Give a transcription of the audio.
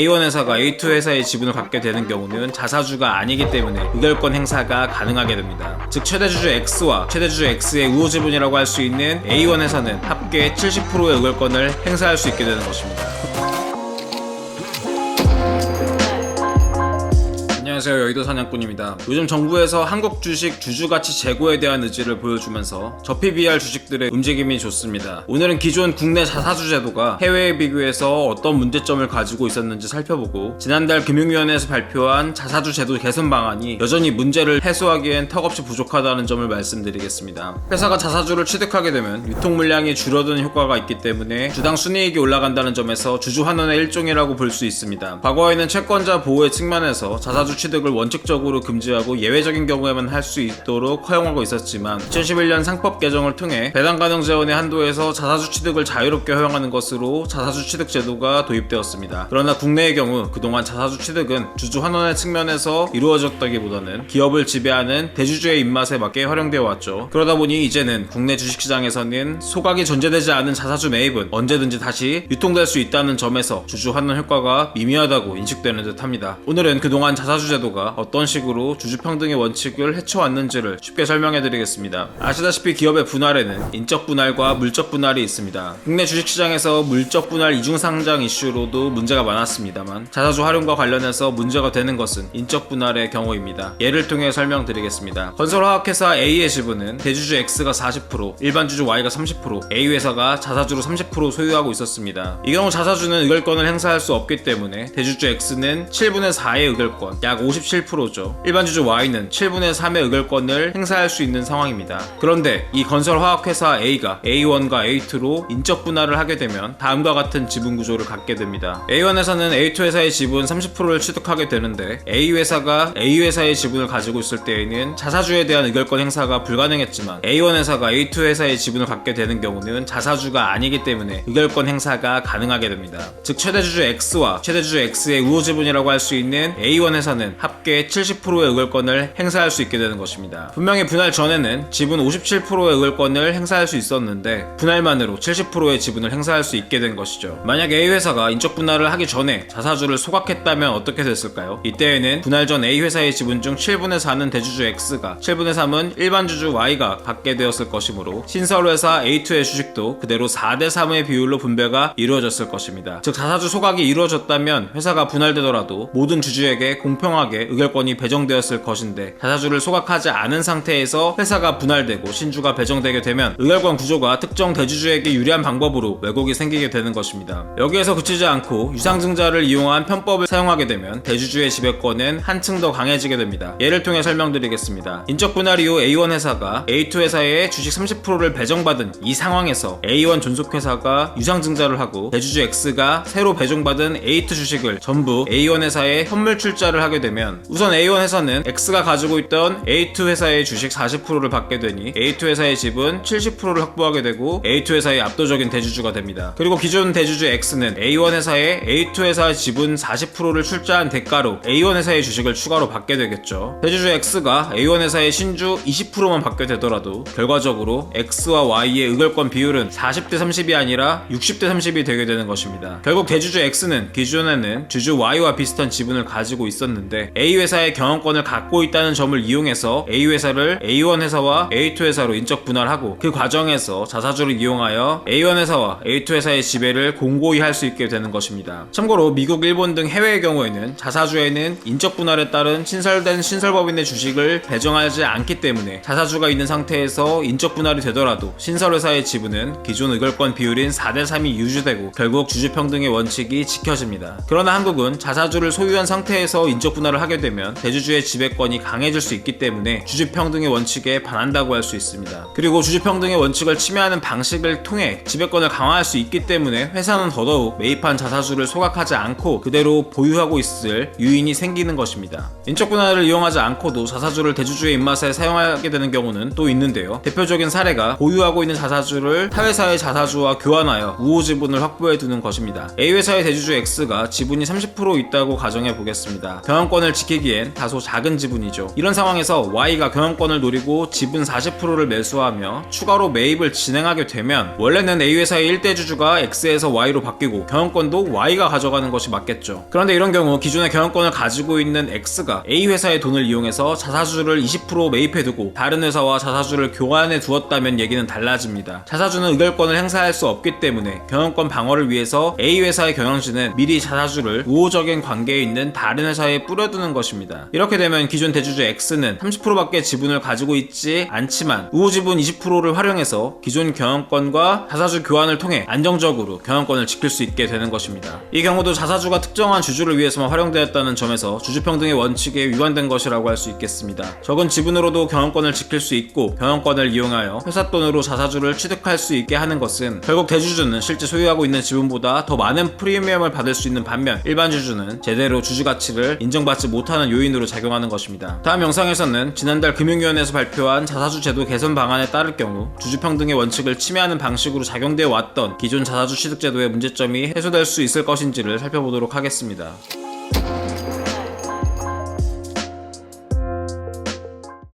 A1 회사가 A2 회사의 지분을 갖게 되는 경우는 자사주가 아니기 때문에 의결권 행사가 가능하게 됩니다. 즉 최대주주 X와 최대주주 X의 우호 지분이라고 할 수 있는 A1 회사는 합계 70%의 의결권을 행사할 수 있게 되는 것입니다. 안녕하세요, 여의도 사냥꾼입니다. 요즘 정부에서 한국 주식 주주가치 제고에 대한 의지를 보여주면서 저PBR 주식들의 움직임이 좋습니다. 오늘은 기존 국내 자사주 제도가 해외에 비교해서 어떤 문제점을 가지고 있었는지 살펴보고, 지난달 금융위원회에서 발표한 자사주 제도 개선 방안이 여전히 문제를 해소하기엔 턱없이 부족하다는 점을 말씀드리겠습니다. 회사가 자사주를 취득하게 되면 유통 물량이 줄어드는 효과가 있기 때문에 주당 순이익이 올라간다는 점에서 주주 환원의 일종이라고 볼 수 있습니다. 과거에는 채권자 보호의 측면에서 자사주 취득을 원칙적으로 금지하고 예외적인 경우에만 할 수 있도록 허용하고 있었지만, 2011년 상법 개정을 통해 배당 가능 재원의 한도에서 자사주 취득을 자유롭게 허용하는 것으로 자사주 취득 제도가 도입되었습니다. 그러나 국내의 경우 그동안 자사주 취득은 주주 환원의 측면에서 이루어졌다기보다는 기업을 지배하는 대주주의 입맛에 맞게 활용되어 왔죠. 그러다 보니 이제는 국내 주식시장에서는 소각이 전제되지 않은 자사주 매입은 언제든지 다시 유통될 수 있다는 점에서 주주 환원 효과가 미미하다고 인식되는 듯 합니다. 오늘은 그동안 자사주 제도가 어떤 식으로 주주평등의 원칙을 해쳐왔는지를 쉽게 설명해 드리겠습니다. 아시다시피 기업의 분할에는 인적 분할과 물적 분할이 있습니다. 국내 주식시장에서 물적 분할 이중상장 이슈로도 문제가 많았습니다만, 자사주 활용과 관련해서 문제가 되는 것은 인적 분할의 경우입니다. 예를 통해 설명드리겠습니다. 건설화학회사 A의 지분은 대주주 X가 40%, 일반 주주 Y가 30%, A 회사가 자사주로 30% 소유하고 있었습니다. 이 경우 자사주는 의결권을 행사할 수 없기 때문에 대주주 X는 7분의 4의 의결권, 약 57%죠. 일반 주주 Y는 7분의 3의 의결권을 행사할 수 있는 상황입니다. 그런데 이 건설화학회사 A가 A1과 A2로 인적 분할을 하게 되면 다음과 같은 지분 구조를 갖게 됩니다. A1 회사는 A2 회사의 지분 30%를 취득하게 되는데, A 회사가 A 회사의 지분을 가지고 있을 때에는 자사주에 대한 의결권 행사가 불가능했지만, A1 회사가 A2 회사의 지분을 갖게 되는 경우는 자사주가 아니기 때문에 의결권 행사가 가능하게 됩니다. 즉 최대주주 X와 최대주주 X의 우호 지분이라고 할 수 있는 A1 회사는 합계 70%의 의결권을 행사할 수 있게 되는 것입니다. 분명히 분할 전에는 지분 57%의 의결권을 행사할 수 있었는데, 분할만으로 70%의 지분을 행사할 수 있게 된 것이죠. 만약 A 회사가 인적 분할을 하기 전에 자사주를 소각했다면 어떻게 됐을까요? 이때에는 분할 전 A 회사의 지분 중 7분의 4는 대주주 X가, 7분의 3은 일반 주주 Y가 갖게 되었을 것이므로 신설회사 A2의 주식도 그대로 4대 3의 비율로 분배가 이루어졌을 것입니다. 즉 자사주 소각이 이루어졌다면 회사가 분할되더라도 모든 주주에게 공평하게 의결권이 배정되었을 것인데, 자사주를 소각하지 않은 상태에서 회사가 분할되고 신주가 배정되게 되면 의결권 구조가 특정 대주주에게 유리한 방법으로 왜곡이 생기게 되는 것입니다. 여기에서 그치지 않고 유상증자를 이용한 편법을 사용하게 되면 대주주의 지배권은 한층 더 강해지게 됩니다. 예를 통해 설명드리겠습니다. 인적 분할 이후 A1 회사가 A2 회사의 주식 30%를 배정받은 이 상황에서 A1 존속회사가 유상증자를 하고 대주주 X가 새로 배정받은 A2 주식을 전부 A1 회사에 현물 출자를 하게 되면, 우선 A1 회사는 X가 가지고 있던 A2 회사의 주식 40%를 받게 되니 A2 회사의 지분 70%를 확보하게 되고 A2 회사의 압도적인 대주주가 됩니다. 그리고 기존 대주주 X는 A1 회사의 A2 회사의 지분 40%를 출자한 대가로 A1 회사의 주식을 추가로 받게 되겠죠. 대주주 X가 A1 회사의 신주 20%만 받게 되더라도 결과적으로 X와 Y의 의결권 비율은 40대 30이 아니라 60대 30이 되게 되는 것입니다. 결국 대주주 X는 기존에는 주주 Y와 비슷한 지분을 가지고 있었는데, A 회사의 경영권을 갖고 있다는 점을 이용해서 A 회사를 A1 회사와 A2 회사로 인적 분할하고, 그 과정에서 자사주를 이용하여 A1 회사와 A2 회사의 지배를 공고히 할 수 있게 되는 것입니다. 참고로 미국, 일본 등 해외의 경우에는 자사주에는 인적 분할에 따른 신설된 신설법인의 주식을 배정하지 않기 때문에 자사주가 있는 상태에서 인적 분할이 되더라도 신설회사의 지분은 기존 의결권 비율인 4대 3이 유지되고 결국 주주평등의 원칙이 지켜집니다. 그러나 한국은 자사주를 소유한 상태에서 인적 분할을 하게 되면 대주주의 지배권이 강해질 수 있기 때문에 주주평등의 원칙에 반한다고 할 수 있습니다. 그리고 주주평등의 원칙을 침해하는 방식을 통해 지배권을 강화할 수 있기 때문에 회사는 더더욱 매입한 자사주를 소각하지 않고 그대로 보유하고 있을 유인이 생기는 것입니다. 인적 분할을 이용하지 않고도 자사주를 대주주의 입맛에 사용하게 되는 경우는 또 있는데요. 대표적인 사례가 보유하고 있는 자사주를 타 회사의 자사주와 교환하여 우호 지분을 확보해 두는 것입니다. A 회사의 대주주 X가 지분이 30% 있다고 가정해 보겠습니다. 경영권 경영권을 지키기엔 다소 작은 지분이죠. 이런 상황에서 Y가 경영권을 노리고 지분 40%를 매수하며 추가로 매입을 진행하게 되면 원래는 A 회사의 1대 주주가 X에서 Y로 바뀌고 경영권도 Y가 가져가는 것이 맞겠죠. 그런데 이런 경우 기존의 경영권을 가지고 있는 X가 A 회사의 돈을 이용해서 자사주를 20% 매입해두고 다른 회사와 자사주를 교환해 두었다면 얘기는 달라집니다. 자사주는 의결권을 행사할 수 없기 때문에 경영권 방어를 위해서 A 회사의 경영진은 미리 자사주를 우호적인 관계에 있는 다른 회사에 뿌려두는 것입니다. 이렇게 되면 기존 대주주 X는 30%밖에 지분을 가지고 있지 않지만 우호지분 20%를 활용해서 기존 경영권과 자사주 교환을 통해 안정적으로 경영권을 지킬 수 있게 되는 것입니다. 이 경우도 자사주가 특정한 주주를 위해서만 활용되었다는 점에서 주주평등의 원칙에 위반된 것이라고 할 수 있겠습니다. 적은 지분으로도 경영권을 지킬 수 있고 경영권을 이용하여 회사 돈으로 자사주를 취득할 수 있게 하는 것은 결국 대주주는 실제 소유하고 있는 지분보다 더 많은 프리미엄을 받을 수 있는 반면 일반 주주는 제대로 주주 가치를 인정받지 못하는 요인으로 작용하는 것입니다. 다음 영상에서는 지난달 금융위원회에서 발표한 자사주 제도 개선 방안에 따를 경우 주주평등의 원칙을 침해하는 방식으로 작용되어 왔던 기존 자사주 취득 제도의 문제점이 해소될 수 있을 것인지를 살펴보도록 하겠습니다.